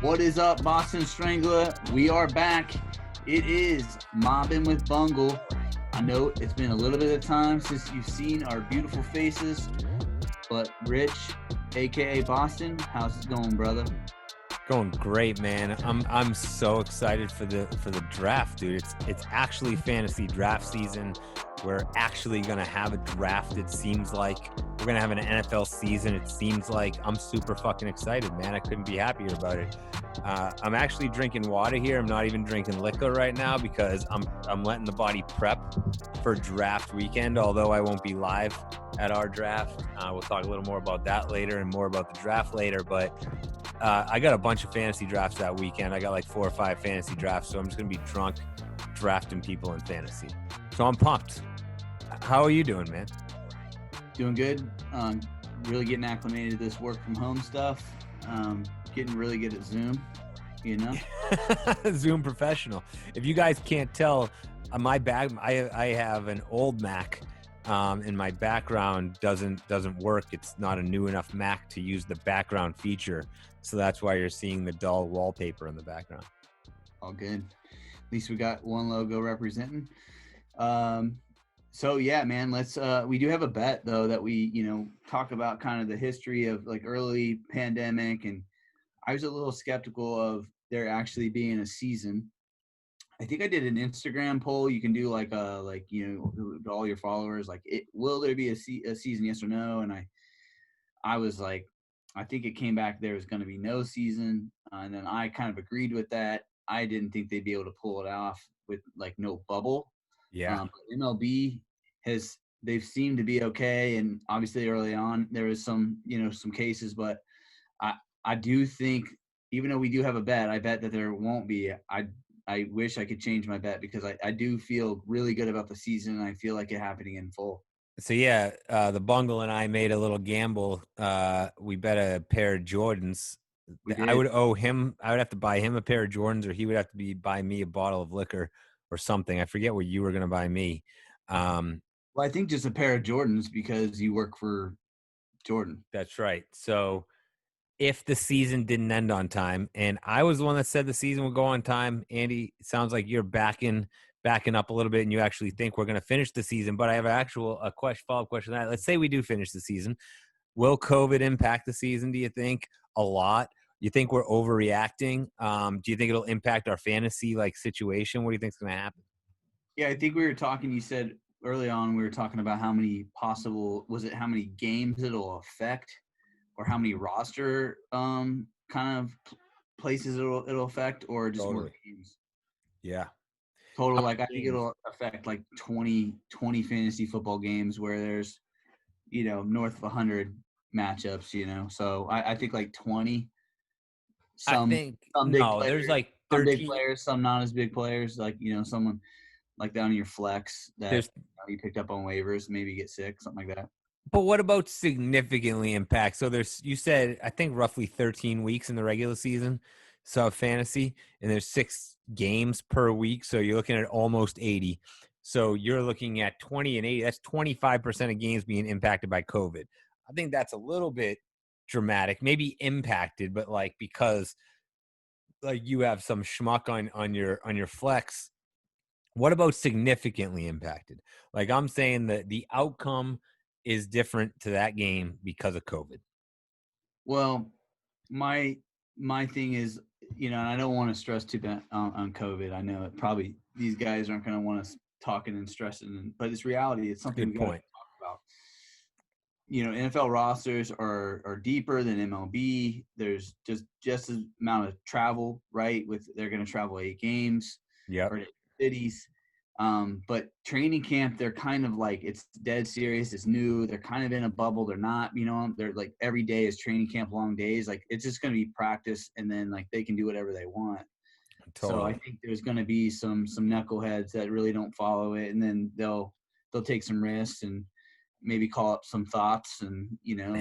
What is up, Boston Strangler? We are back. It is Mobbin with Bungal. I know it's been a little bit of time since you've seen our beautiful faces, but Rich, aka Boston, how's it going, brother? Going great, man. I'm so excited for the draft, dude. It's actually fantasy draft season. We're actually gonna have a draft. It seems like we're gonna have an NFL season. It seems like I'm super fucking excited, man. I couldn't be happier about it. I'm actually drinking water here. I'm not even drinking liquor right now because I'm letting the body prep for draft weekend. Although I won't be live at our draft. We'll talk a little more about that later and more about the draft later, but. I got a bunch of fantasy drafts that weekend. I got like 4 or 5 fantasy drafts, so I'm just gonna be drunk drafting people in fantasy. So I'm pumped. How are you doing, man? Doing good. Really getting acclimated to this work from home stuff. Getting really good at Zoom, you know? Zoom professional. If you guys can't tell, my bag, I have an old Mac, and my background doesn't work. It's not a new enough Mac to use the background feature, so that's why you're seeing the dull wallpaper in the background. All good. At least we got one logo representing. So yeah, man, we do have a bet though that we, talk about kind of the history of like early pandemic. And I was a little skeptical of there actually being a season. I think I did an Instagram poll. You can do like all your followers, like will there be a season, yes or no? And I was like, I think it came back there was going to be no season, and then I kind of agreed with that. I didn't think they'd be able to pull it off with like no bubble. Yeah. MLB they've seemed to be okay, and obviously early on there was some cases, but I do think even though we do have a bet, I bet that there won't be. I wish I could change my bet because I do feel really good about the season, and I feel like it happening in full. So yeah, the Bungle and I made a little gamble. We bet a pair of Jordans. We I did. would owe him. I would have to buy him a pair of Jordans, or he would have to buy me a bottle of liquor or something. I forget what you were going to buy me. Well, I think just a pair of Jordans because you work for Jordan. That's right. So if the season didn't end on time, and I was the one that said the season would go on time, Andy, it sounds like you're backing up a little bit and you actually think we're going to finish the season. But I have a follow-up question on that. Let's say we do finish the season. Will COVID impact the season, do you think? A lot? You think we're overreacting? Do you think it'll impact our fantasy situation? What do you think is going to happen? Yeah, I think we were talking. You said early on we were talking about how many games it'll affect, or how many roster kind of places it'll affect, or just more games Yeah. total. Like I think it'll affect like 20 fantasy football games where there's north of 100 matchups. So I think like 20. I Some think some big no, players, there's like some big 13. players, some not as big players. Like someone like down in your flex that There's you picked up on waivers, maybe get sick, something like that. But what about significantly impact? So you said, I think roughly 13 weeks in the regular season, so fantasy, and there's 6 games per week. So you're looking at almost 80. So you're looking at 20 and 80. That's 25% of games being impacted by COVID. I think that's a little bit dramatic, maybe impacted, but because you have some schmuck on your flex. What about significantly impacted? I'm saying that the outcome is different to that game because of COVID. Well, my thing is, and I don't want to stress too bad on COVID. I know it probably these guys aren't going to want us talking and stressing, but it's reality. It's something Good we got to point. talk about. NFL rosters are deeper than MLB. There's just as amount of travel, right? They're going to travel 8 games Yep. or 8 cities. But training camp, they're kind of like, it's dead serious. It's new. They're kind of in a bubble. They're not, they're like every day is training camp, long days. Like it's just going to be practice, and then like they can do whatever they want. Totally. So I think there's going to be some knuckleheads that really don't follow it, and then they'll take some risks and maybe call up some thoughts and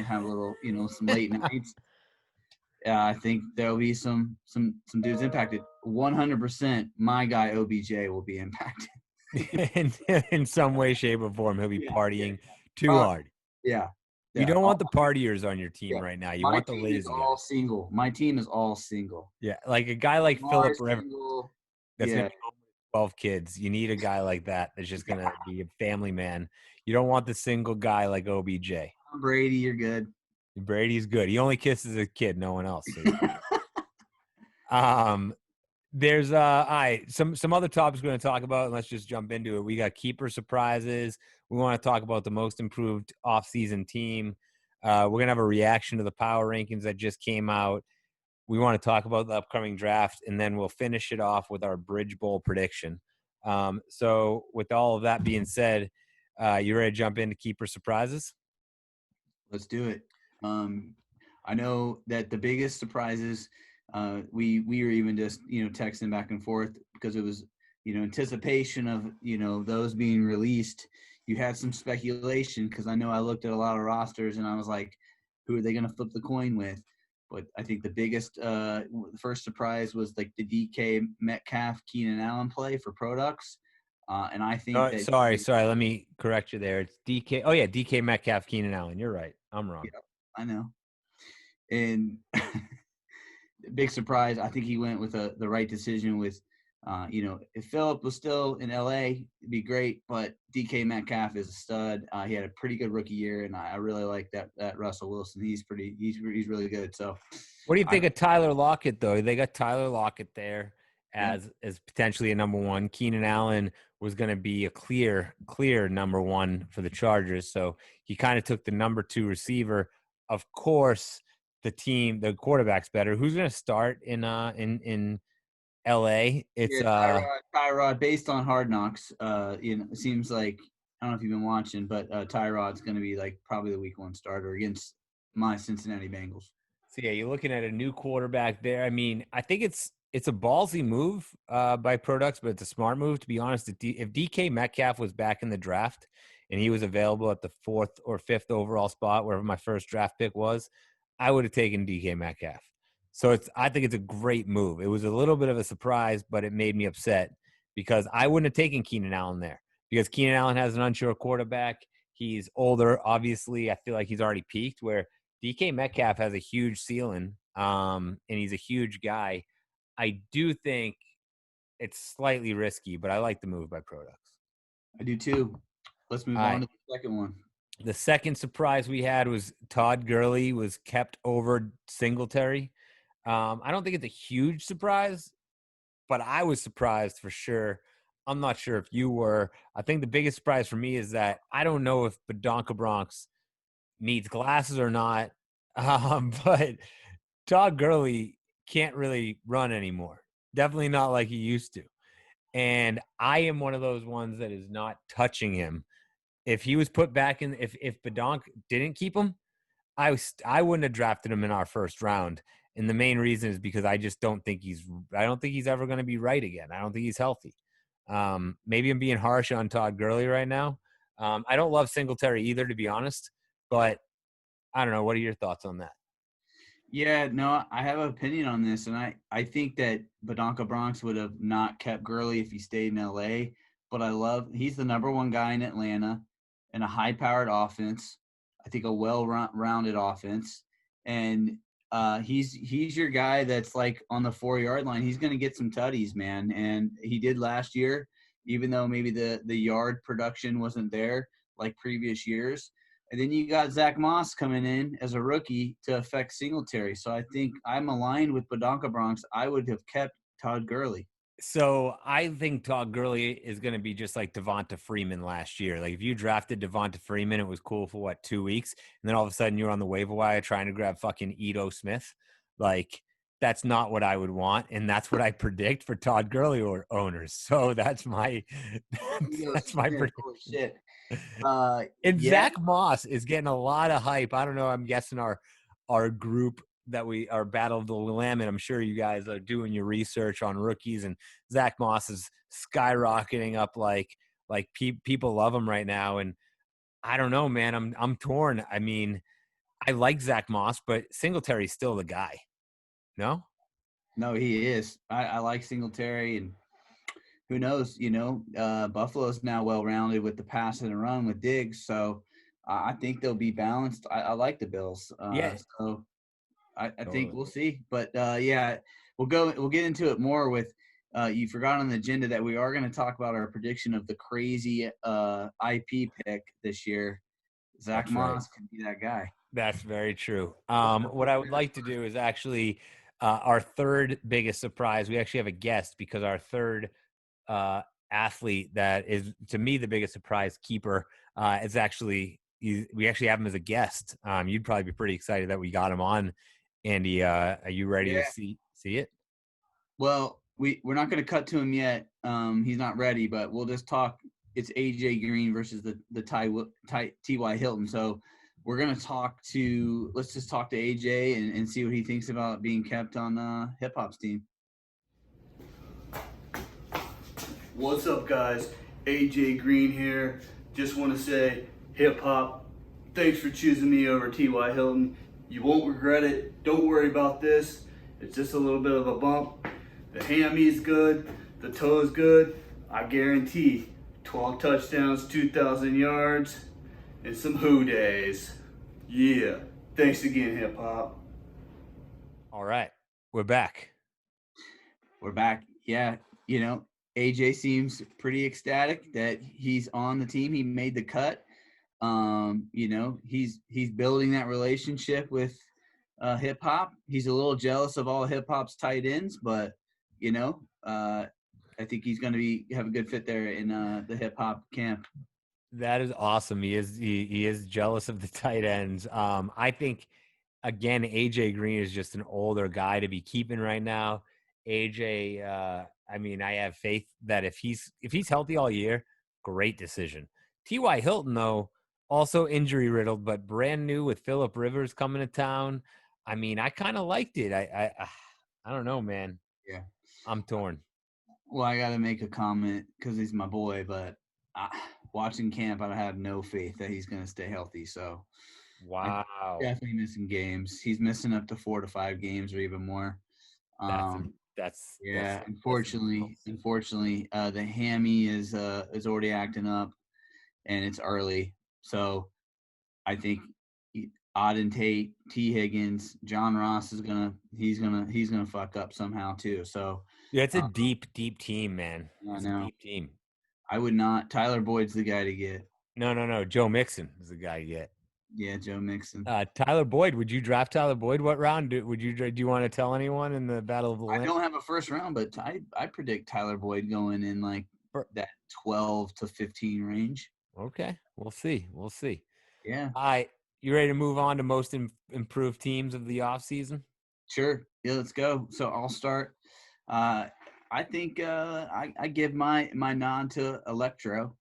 have a little some late nights. I think there'll be some dudes impacted. 100%, my guy OBJ will be impacted. in some way, shape, or form, he'll be partying too hard. Yeah, You Yeah, don't all want the partiers on your yeah. team right now. You My want the team is lazy all guys. single. My team is all single. Yeah, like a guy like Philip Mars Rivers single. that's gonna Yeah, be home with 12 kids. You need a guy like that that's just gonna be a family man. You don't want the single guy like OBJ. Tom Brady, you're good. Brady's good. He only kisses a kid, no one else. So um there's all right, some other topics we're gonna talk about, and let's just jump into it. We got keeper surprises. We want to talk about the most improved offseason team. We're gonna have a reaction to the power rankings that just came out. We want to talk about the upcoming draft, and then we'll finish it off with our Bridge Bowl prediction. So with all of that being said, you ready to jump into keeper surprises? Let's do it. I know that the biggest surprises, we were even just texting back and forth because it was anticipation of those being released. You had some speculation because I know I looked at a lot of rosters and I was like, who are they going to flip the coin with? But I think the biggest, the first surprise was like the DK Metcalf Keenan Allen play for products, and I think that Sorry. Let me correct you there. It's DK. Oh yeah, DK Metcalf, Keenan Allen. You're right. I'm wrong. yeah, I know. And big surprise. I think he went with the right decision. With, if Philip was still in LA, it'd be great. But DK Metcalf is a stud. He had a pretty good rookie year, and I really like that Russell Wilson. He's really good. So, What do you I think of Tyler Lockett though? They got Tyler Lockett there yeah, as potentially a number one. Keenan Allen was going to be a clear number one for the Chargers, so he kind of took the number two receiver. Of course, the quarterback's better. Who's going to start in LA? It's yeah, Tyrod. Based on Hard Knocks, it seems like I don't know if you've been watching, but Tyrod's going to be like probably the week one starter against my Cincinnati Bengals. So yeah, you're looking at a new quarterback there. I mean, I think it's a ballsy move by Products, but it's a smart move. To be honest, if DK Metcalf was back in the draft and he was available at the fourth or fifth overall spot, wherever my first draft pick was, I would have taken DK Metcalf. So I think it's a great move. It was a little bit of a surprise, but it made me upset because I wouldn't have taken Keenan Allen there because Keenan Allen has an unsure quarterback. He's older, obviously. I feel like he's already peaked where DK Metcalf has a huge ceiling, and he's a huge guy. I do think it's slightly risky, but I like the move by Products. I do too. Let's move All on right. to the second one. The second surprise we had was Todd Gurley was kept over Singletary. I don't think it's a huge surprise, but I was surprised for sure. I'm not sure if you were. I think the biggest surprise for me is that I don't know if Badonka Bronx needs glasses or not, but Todd Gurley can't really run anymore. Definitely not like he used to. And I am one of those ones that is not touching him. If he was put back in, if Badonk didn't keep him, I wouldn't have drafted him in our first round. And the main reason is because I just don't think I don't think he's ever going to be right again. I don't think he's healthy. Maybe I'm being harsh on Todd Gurley right now. I don't love Singletary either, to be honest, but I don't know. What are your thoughts on that? Yeah, no, I have an opinion on this, and I think that Badonka Bronx would have not kept Gurley if he stayed in LA. But he's the number one guy in Atlanta in a high-powered offense. I think a well-rounded offense, and he's your guy that's like on the 4-yard line. He's going to get some tutties, man, and he did last year, even though maybe the yard production wasn't there like previous years. And then you got Zach Moss coming in as a rookie to affect Singletary. So I think I'm aligned with Badonka Bronx. I would have kept Todd Gurley. So I think Todd Gurley is going to be just like Devonta Freeman last year. Like if you drafted Devonta Freeman, it was cool for 2 weeks, and then all of a sudden you're on the waiver wire trying to grab fucking Ito Smith. Like that's not what I would want, and that's what I predict for Todd Gurley or owners. So that's my that's my Smith, holy prediction. shit. And Yeah, Zach Moss is getting a lot of hype. I don't know. I'm guessing our group that we are Battle of the Willamette. I'm sure you guys are doing your research on rookies, and Zach Moss is skyrocketing up like people love him right now. And I don't know, man. I'm torn. I mean, I like Zach Moss, but Singletary's still the guy. No. no, he is. I like Singletary, and who knows? Buffalo's now well rounded with the pass and the run with Diggs. So I think they'll be balanced. I like the Bills. Yeah, So I think totally. we'll see. But yeah, we'll get into it more with you forgot on the agenda that we are going to talk about our prediction of the crazy IP pick this year. Zach That's right. Moss could be that guy. That's very true. So What I would like to do is actually our third biggest surprise. We actually have a guest because our third uh, athlete that is to me the biggest surprise keeper is actually we actually have him as a guest. You'd probably be pretty excited that we got him on. Andy, are you ready to yeah. see it? Well, we're not going to cut to him yet. He's not ready, but we'll just talk. It's AJ Green versus the Ty Hilton. So we're going to talk to. Let's just talk to AJ and see what he thinks about being kept on hip hop's team. What's up, guys? AJ Green here. Just want to say, hip hop, thanks for choosing me over T.Y. Hilton. You won't regret it. Don't worry about this. It's just a little bit of a bump. The hammy's good. The toe's good. I guarantee 12 touchdowns, 2,000 yards, and some who days. Yeah. Thanks again, hip hop. All right, we're back. We're back. Yeah, AJ seems pretty ecstatic that he's on the team. He made the cut. He's building that relationship with hip hop. He's a little jealous of all hip hop's tight ends, but I think he's going to have a good fit there in the hip hop camp. That is awesome. He is jealous of the tight ends. I think again, AJ Green is just an older guy to be keeping right now. AJ, I mean, I have faith that if he's healthy all year, great decision. T.Y. Hilton, though, also injury riddled, but brand new with Phillip Rivers coming to town. I mean, I kind of liked it. I don't know, man. Yeah. I'm torn. Well, I got to make a comment because he's my boy, but watching camp, I have no faith that he's going to stay healthy. So I Wow, definitely missing games. He's missing up to 4 to 5 games or even more. that's Um, that's yeah, difficult. unfortunately, the hammy is already acting up, and it's early. So I think Auden Tate, T Higgins, John Ross is he's gonna fuck up somehow too. So Yeah, it's a uh, deep team, man. I It's a know deep team. I would not. Tyler Boyd's the guy to get. No. Joe Mixon is the guy you get. Yeah, Joe Mixon. Tyler Boyd, would you draft Tyler Boyd? What round would you? Do you want to tell anyone in the Battle of the I Land? don't have a first round, but I predict Tyler Boyd going in like that 12 to 15 range. Okay, we'll see. We'll see. Yeah, All right, you ready to move on to most improved teams of the offseason? sure. Yeah, let's go. So I'll start. Uh, I think I give my nod to Electro.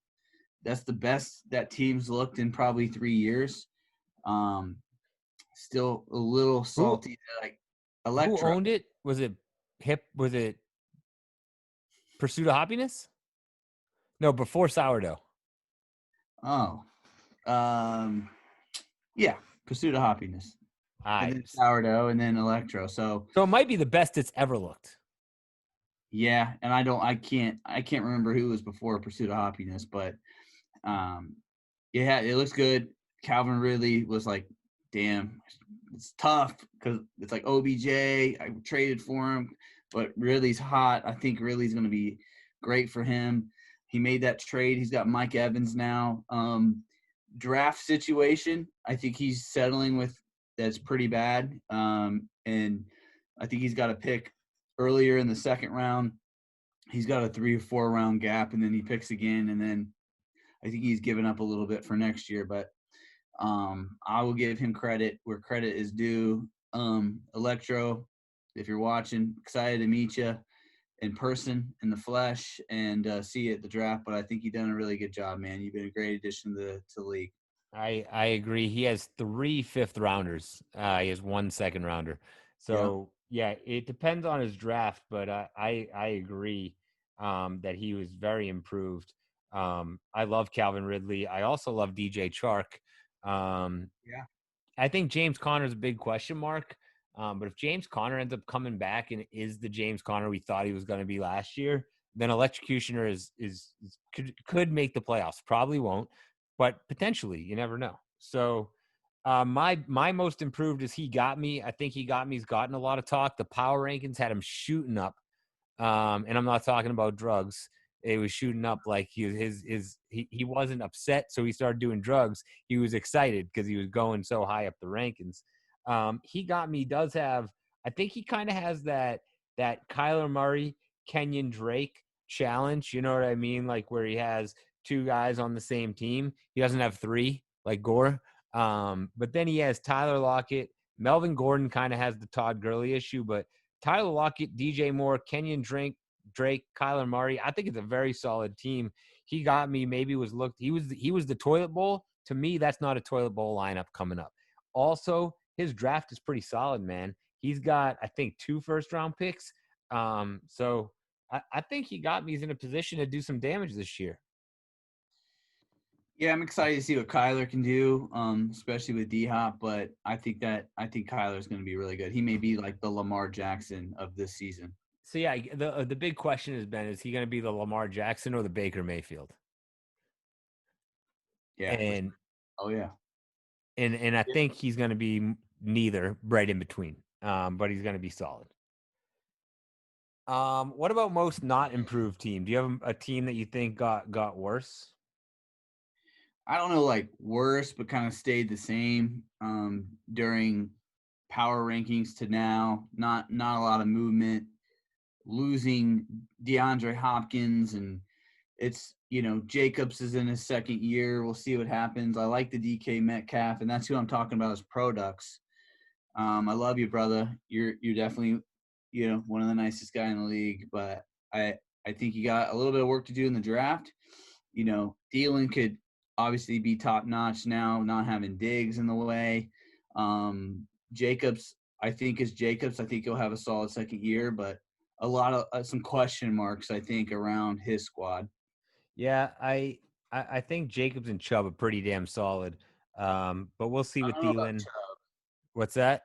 That's the best that team's looked in probably 3 years. Um, Still a little Who salty. Like who Electro. owned it? Was it Hip? Was it Pursuit of Happiness? No, before Sourdough. Oh, um, yeah. Pursuit of Happiness, All and right, then Sourdough, and then Electro. So so it might be the best it's ever looked. yeah, and I can't remember who was before Pursuit of Happiness, but um, yeah, it looks good. Calvin Ridley was like, damn, it's tough because it's like OBJ. I traded for him, but Ridley's hot. I think Ridley's going to be great for him. He made that trade. He's got Mike Evans now. Draft situation, I think he's settling with that's pretty bad. And I think he's got a pick earlier in the second round. He's got a 3 or 4 round gap, and then he picks again, and then I think he's given up a little bit for next year, but I will give him credit where credit is due. Electro, if you're watching, excited to meet you in person, in the flesh, and see you at the draft. But I think you've done a really good job, man. You've been a great addition to the league. I agree. He has 3 fifth rounders. He has 1 second rounder. Yep. So yeah, it depends on his draft, but I agree that he was very improved. I love Calvin Ridley. I also love DJ Chark. Um, Yeah. I think James Conner is a big question mark. But if James Conner ends up coming back and is the James Conner we thought he was going to be last year, then Electrocutioner could make the playoffs. Probably won't, but potentially, you never know. So my most improved is He Got Me. I think He Got Me's gotten a lot of talk. The power rankings had him shooting up. And I'm not talking about drugs. It was shooting up like he wasn't upset, so he started doing drugs. He was excited because he was going so high up the rankings. He Got Me does have. I think he kind of has that Kyler Murray, Kenyon Drake challenge. You know what I mean? Like where he has two guys on the same team. He doesn't have three like Gore. But then he has Tyler Lockett. Melvin Gordon kind of has the Todd Gurley issue, but Tyler Lockett, DJ Moore, Kenyon Drake, Kyler Murray. I think it's a very solid team. He Got Me. Maybe was looked. He was the toilet bowl. To me, that's not a toilet bowl lineup coming up. Also, his draft is pretty solid, man. He's got, I think, 2 first-round picks. So I think He Got Me is in a position to do some damage this year. Yeah, I'm excited to see what Kyler can do, especially with D-Hop. But I think Kyler is going to be really good. He may be like the Lamar Jackson of this season. So yeah, the big question has been: is he going to be the Lamar Jackson or the Baker Mayfield? Yeah. And oh yeah. And I think he's going to be neither, right in between. But he's going to be solid. What about most not improved team? Do you have a team that you think got worse? I don't know, like worse, but kind of stayed the same during power rankings to now. Not a lot of movement. Losing DeAndre Hopkins, and it's Jacobs is in his second year. We'll see what happens. I like the DK Metcalf, and that's who I'm talking about as products. I love you, brother. You're definitely one of the nicest guy in the league, but I think you got a little bit of work to do in the draft. Thielen could obviously be top notch now, not having Diggs in the way. Jacobs, I think he'll have a solid second year, but a lot of some question marks, I think, around his squad. Yeah, I think Jacobs and Chubb are pretty damn solid. But we'll see with Thielen. What's that?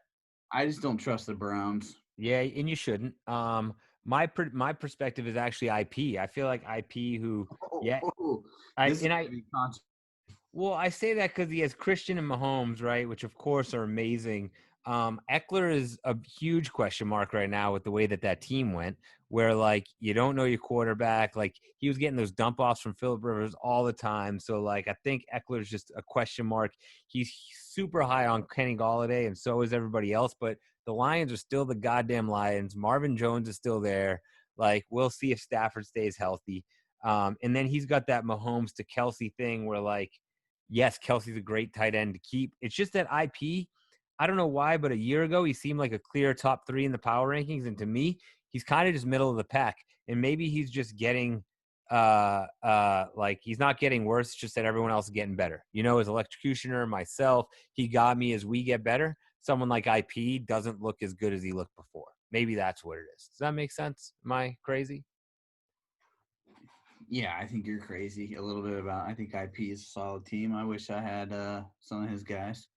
I just don't trust the Browns. Yeah, and you shouldn't. My perspective is actually IP. I feel like IP well, I say that because he has Christian and Mahomes, right? Which of course are amazing. Eckler is a huge question mark right now with the way that team went, where like you don't know your quarterback. Like he was getting those dump offs from Phillip Rivers all the time. So like I think Eckler is just a question mark. He's super high on Kenny Golladay, and so is everybody else. But the Lions are still the goddamn Lions. Marvin Jones is still there. Like we'll see if Stafford stays healthy. And then he's got that Mahomes to Kelsey thing where like, yes, Kelsey's a great tight end to keep. It's just that IP, I don't know why, but a year ago he seemed like a clear top 3 in the power rankings, and to me, he's kind of just middle of the pack. And maybe he's just getting, like he's not getting worse. It's just that everyone else is getting better. As electrocutioner, myself, He Got Me as we get better. Someone like IP doesn't look as good as he looked before. Maybe that's what it is. Does that make sense? Am I crazy? Yeah, I think you're crazy a little bit I think IP is a solid team. I wish I had some of his guys.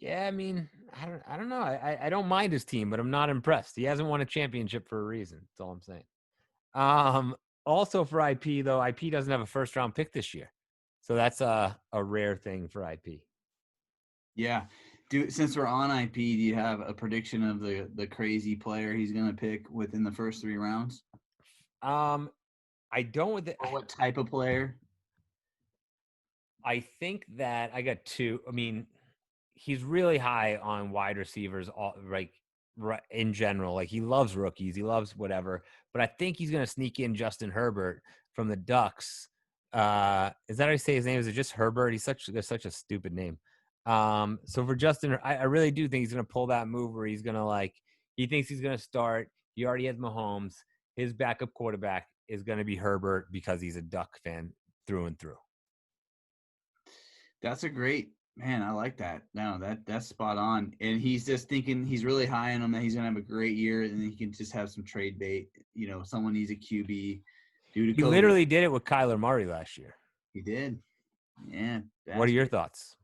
Yeah, I mean, I don't know. I don't mind his team, but I'm not impressed. He hasn't won a championship for a reason. That's all I'm saying. Also for IP though, IP doesn't have a first round pick this year, so that's a rare thing for IP. Yeah, since we're on IP, do you have a prediction of the crazy player he's going to pick within the first 3 rounds? I don't with or what type of player? I think that I got 2. I mean, he's really high on wide receivers, right in general. Like he loves rookies, he loves whatever. But I think he's going to sneak in Justin Herbert from the Ducks. Is that how you say his name? Is it just Herbert? He's such a stupid name. So for Justin, I really do think he's going to pull that move where he's going to he thinks he's going to start. He already has Mahomes. His backup quarterback is going to be Herbert because he's a Duck fan through and through. That's a great man. I like that. No, that's spot on. And he's just thinking he's really high on him that he's gonna have a great year, and then he can just have some trade bait. Someone needs a QB. He literally did it with Kyler Murray last year. He did. Yeah. What are your thoughts?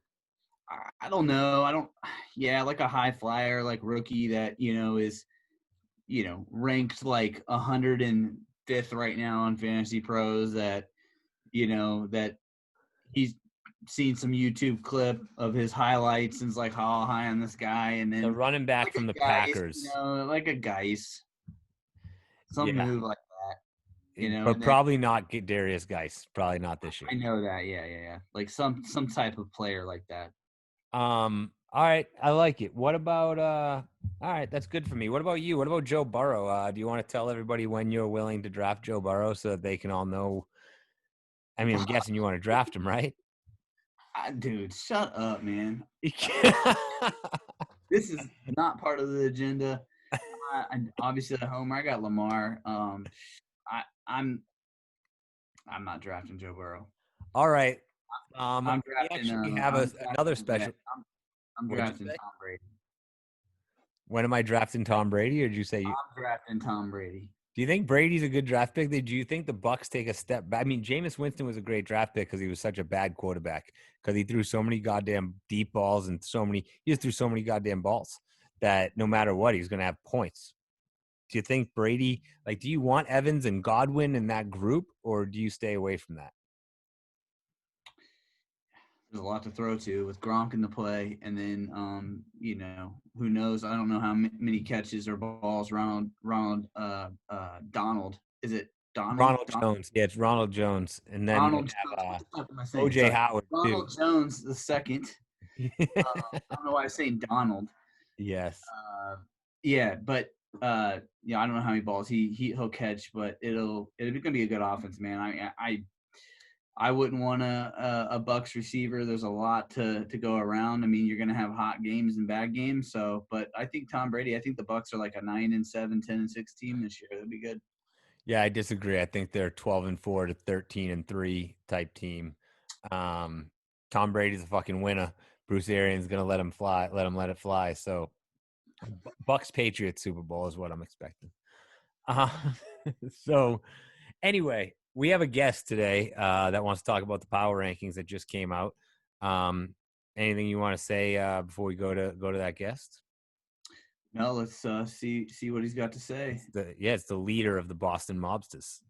I don't know. Yeah, like a high flyer, like rookie that is ranked like 105th right now on Fantasy Pros. That that he's seen some YouTube clip of his highlights and it's like, how high on this guy, and The then running back like from the a Geis, Packers. like a Geis, some Yeah. move like that, But and then probably not get Darius Geis. Probably not this year. I know that, yeah, like some type of player like that. All right, I like it. What about all right, that's good for me. What about you? What about Joe Burrow? Do you want to tell everybody when you're willing to draft Joe Burrow so that they can all know? I mean, I'm guessing you want to draft him, right? Dude, shut up, man. This is not part of the agenda. Obviously at home I got Lamar. I'm not drafting Joe Burrow. All right. I'm We drafting. actually have another special. I'm What'd you drafting say? Tom Brady. When am I drafting Tom Brady, or did you say I'm drafting Tom Brady. Do you think Brady's a good draft pick? Do you think the Bucks take a step back? I mean, Jameis Winston was a great draft pick because he was such a bad quarterback because he threw so many goddamn deep balls and he just threw so many goddamn balls that no matter what, he's going to have points. Do you think Brady, do you want Evans and Godwin in that group, or do you stay away from that? There's a lot to throw to with Gronk in the play, and then who knows? I don't know how many catches or balls Donald, is it Donald? Ronald Jones. Yeah, it's Ronald Jones, and then Ronald have Jones. What the fuck am I saying? OJ Sorry. Howard Ronald too. Jones the second. I don't know why I'm saying Donald. Yes. Yeah, but I don't know how many balls he'll catch, but it's gonna be a good offense, man. I wouldn't want a Bucks receiver. There's a lot to go around. I mean, you're gonna have hot games and bad games. So, but I think Tom Brady. I think the Bucks are like a 9-7, 10-6 team this year. That'd be good. Yeah, I disagree. I think they're 12-4 to 13-3 type team. Tom Brady's a fucking winner. Bruce Arians gonna let him let it fly. So, Bucks Patriots Super Bowl is what I'm expecting. So, anyway, we have a guest today that wants to talk about the power rankings that just came out. Anything you want to say before we go to that guest? No, let's see what he's got to say. It's the leader of the Boston Mobsters.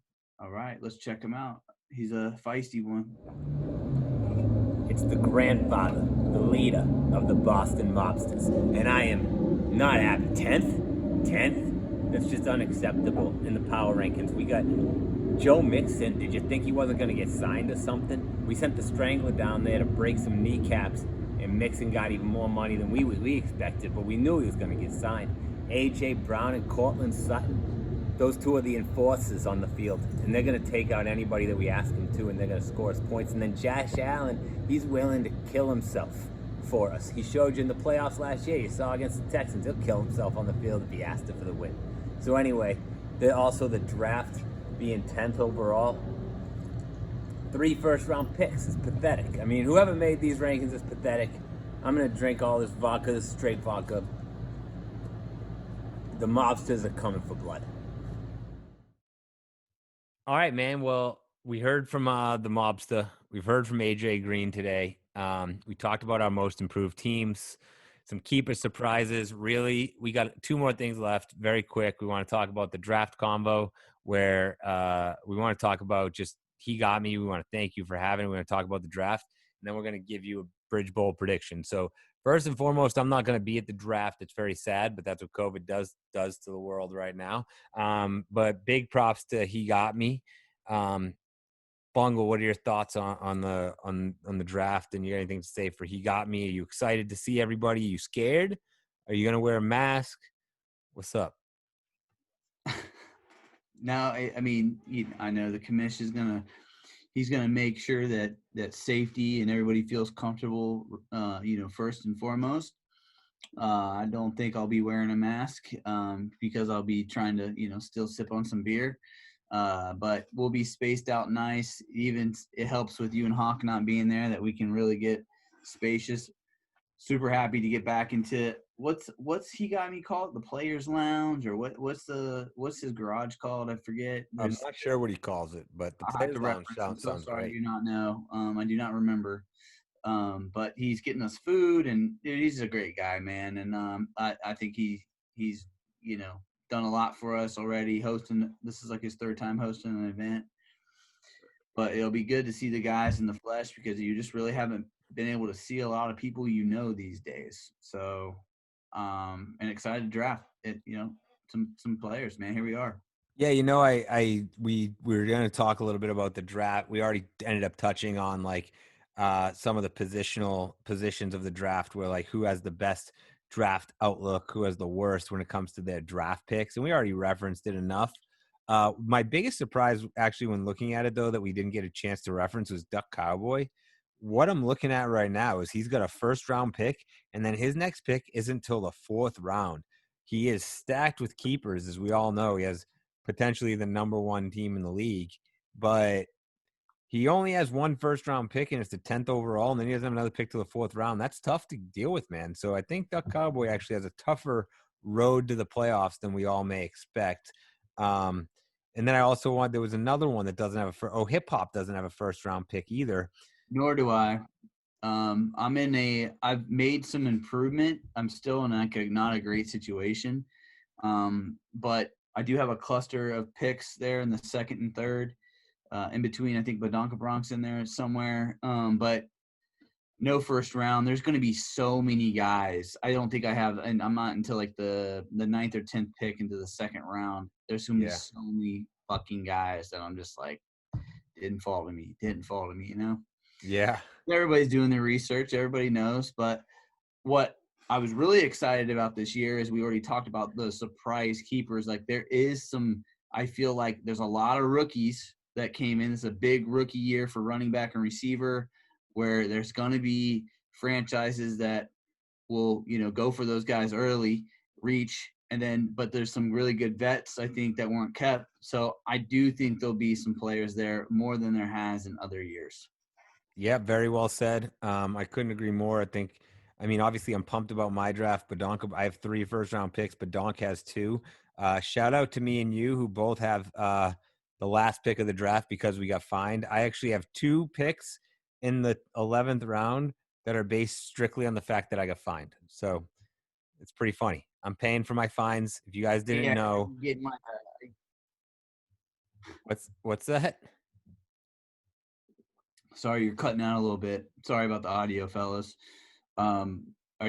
All right, let's check him out. He's a feisty one. It's the grandfather, the leader of the Boston Mobsters, and I am not happy. 10th? That's just unacceptable in the power rankings. We got Joe Mixon. Did you think he wasn't going to get signed or something? We sent the Strangler down there to break some kneecaps, and Mixon got even more money than we expected, but we knew he was going to get signed. A.J. Brown and Cortland Sutton, those two are the enforcers on the field, and they're going to take out anybody that we ask them to, and they're going to score us points. And then Josh Allen, he's willing to kill himself for us. He showed you in the playoffs last year. You saw against the Texans. He'll kill himself on the field if he asked it for the win. So anyway, also the draft being 10th overall. 3 first-round picks is pathetic. I mean, whoever made these rankings is pathetic. I'm going to drink all this vodka, this straight vodka. The mobsters are coming for blood. All right, man. Well, we heard from the mobster. We've heard from AJ Green today. We talked about our most improved teams, some keeper surprises. Really, we got 2 more things left. Very quick. We want to talk about the draft combo, where we want to talk about just he got me. We want to thank you for having it. We're going to talk about the draft, and then we're going to give you a Bridge Bowl prediction. So first and foremost, I'm not going to be at the draft. It's very sad, but that's what COVID does to the world right now. But big props to he got me. Bungal, what are your thoughts on the draft? And you got anything to say for he got me? Are you excited to see everybody? Are you scared? Are you gonna wear a mask? What's up? No, I mean, I know the commission's he's gonna make sure that safety and everybody feels comfortable. First and foremost. I don't think I'll be wearing a mask because I'll be trying to still sip on some beer. But we'll be spaced out nice. Even it helps with you and Hawk not being there that we can really get spacious. Super happy to get back into what's he got me called, the Players Lounge, or what's his garage called? I forget. I'm not sure what he calls it, but the Players Lounge sounds sorry, great. I do not know. I do not remember. But he's getting us food, and dude, he's a great guy, man. And I think he's done a lot for us already. Hosting, this is like his 3rd time hosting an event. but it'll be good to see the guys in the flesh because you just really haven't been able to see a lot of people these days. So, and excited to draft it. Some players, man. Here we are. Yeah, we were going to talk a little bit about the draft. We already ended up touching on like some of the positions of the draft, where like who has the best draft outlook, who has the worst when it comes to their draft picks, and we already referenced it enough. My biggest surprise, actually, when looking at it though, that we didn't get a chance to reference was Duck Cowboy. What I'm looking at right now is he's got a first round pick, and then his next pick isn't until the 4th round. He is stacked with keepers, as we all know. He has potentially the number 1 team in the league, but he only has 1 first round pick, and it's the 10th overall, and then he doesn't have another pick to the 4th round. That's tough to deal with, man. So I think Duck Cowboy actually has a tougher road to the playoffs than we all may expect. And then there was another one that doesn't have Hip Hop doesn't have a first round pick either. Nor do I. I've made some improvement. I'm still in not a great situation. But I do have a cluster of picks there in the 2nd and 3rd, in between. I think Badonka Bronx in there somewhere. But no first round. There's going to be so many guys. I don't think I have, and I'm not until like the 9th or 10th pick into the 2nd round. There's going to be so many fucking guys that I'm just like, didn't fall to me. Yeah. Everybody's doing their research. Everybody knows. But what I was really excited about this year is we already talked about the surprise keepers. Like I feel like there's a lot of rookies that came in. It's a big rookie year for running back and receiver, where there's going to be franchises that will, go for those guys early, reach, but there's some really good vets, I think, that weren't kept. So I do think there'll be some players there more than there has in other years. Yeah, very well said. I couldn't agree more. Obviously I'm pumped about my draft, but I have 3 first round picks, but Donk has 2. Shout out to me and you who both have the last pick of the draft because we got fined. I actually have 2 picks in the 11th round that are based strictly on the fact that I got fined. So it's pretty funny. I'm paying for my fines. If you guys didn't know, what's that? Sorry, you're cutting out a little bit. Sorry about the audio, fellas. Are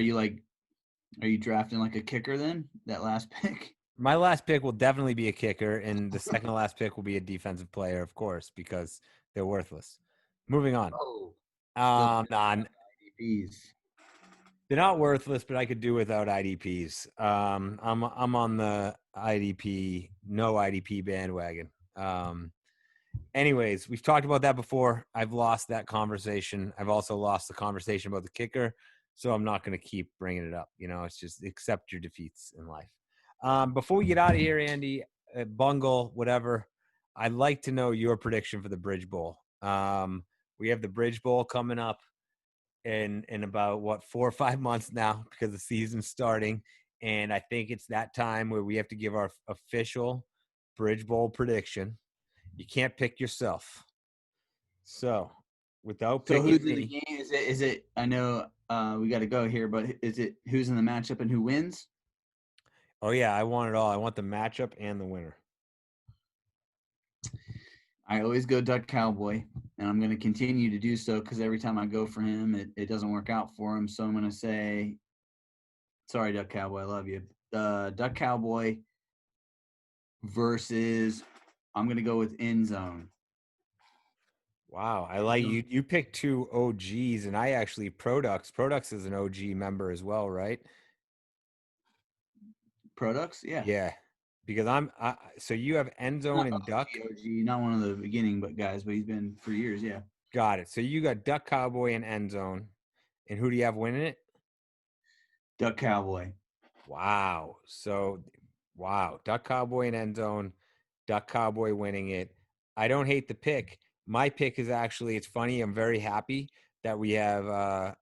you drafting like a kicker then? That last pick? My last pick will definitely be a kicker, and the second to last pick will be a defensive player, of course, because they're worthless. Moving on. IDPs. They're not worthless, but I could do without IDPs. I'm on the no IDP bandwagon. Anyways, we've talked about that before. I've lost that conversation. I've also lost the conversation about the kicker, so I'm not going to keep bringing it up. It's just accept your defeats in life. Before we get out of here, Andy, Bungal, whatever, I'd like to know your prediction for the Bridge Bowl. We have the Bridge Bowl coming up in about 4 or 5 months now because the season's starting, and I think it's that time where we have to give our official Bridge Bowl prediction. You can't pick yourself. So, without picking who's in the game? Is it? I know we got to go here, but is it who's in the matchup and who wins? Oh yeah, I want it all. I want the matchup and the winner. I always go Duck Cowboy, and I'm going to continue to do so because every time I go for him, it doesn't work out for him. So I'm going to say, sorry, Duck Cowboy, I love you. Duck Cowboy versus, I'm going to go with End Zone. Wow, I like you. You picked 2 OGs, and I actually Produx. Produx is an OG member as well, right? Produx, yeah. Yeah, because so you have End Zone and Duck. OG, not one of the beginning, but he's been for years. Yeah. Got it. So you got Duck Cowboy and End Zone, and who do you have winning it? Duck Cowboy. Wow. Duck Cowboy and End Zone, Duck Cowboy winning it. I don't hate the pick. My pick is actually, it's funny. I'm very happy that we have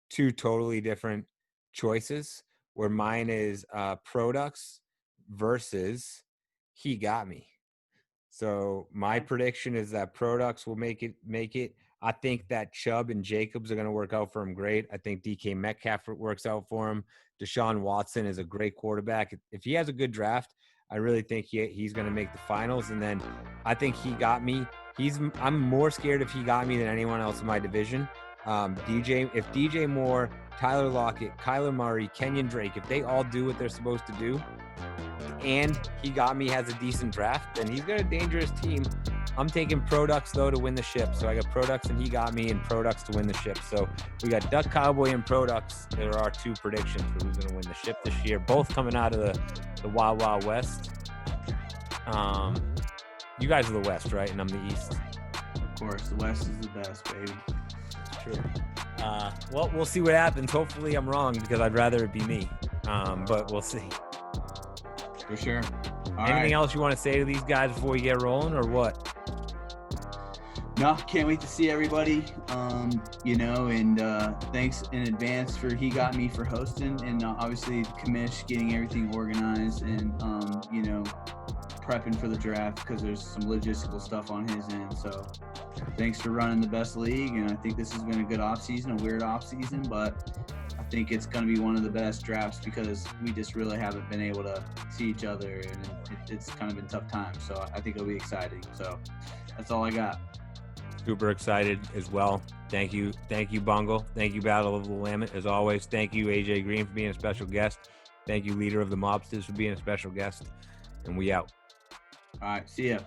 2 totally different choices. Where mine is Produx versus He Got Me. So my prediction is that Produx will make it. I think that Chubb and Jacobs are going to work out for him great. I think DK Metcalf works out for him. Deshaun Watson is a great quarterback. If he has a good draft, I really think he's going to make the finals. And then I think He Got Me. I'm more scared if He Got Me than anyone else in my division. If DJ Moore, Tyler Lockett, Kyler Murray, Kenyon Drake, if they all do what they're supposed to do, and He Got Me has a decent draft, then he's got a dangerous team. I'm taking Products, though, to win the ship. So I got Products and He Got Me, and Products to win the ship. So we got Duck Cowboy and Products. There are two predictions for who's going to win the ship this year, both coming out of the Wild Wild West. You guys are the West, right? And I'm the East. Of course, the West is the best, baby. True. Well, we'll see what happens. Hopefully I'm wrong, because I'd rather it be me. But we'll see. For sure. Anything else you want to say to these guys before we get rolling, or what? No, can't wait to see everybody. And thanks in advance for He Got Me for hosting, and obviously Kamish getting everything organized and prepping for the draft, because there's some logistical stuff on his end. So thanks for running the best league, and I think this has been a good off season, a weird off season, but I think it's going to be one of the best drafts because we just really haven't been able to see each other, and it's kind of been tough times. So I think it'll be exciting. So that's all I got. Super excited as well. Thank you, Bungal. Thank you, Battle of the Willamette, as always. Thank you, AJ Green, for being a special guest. Thank you, Leader of the Mobsters, for being a special guest. And we out. All right, see ya.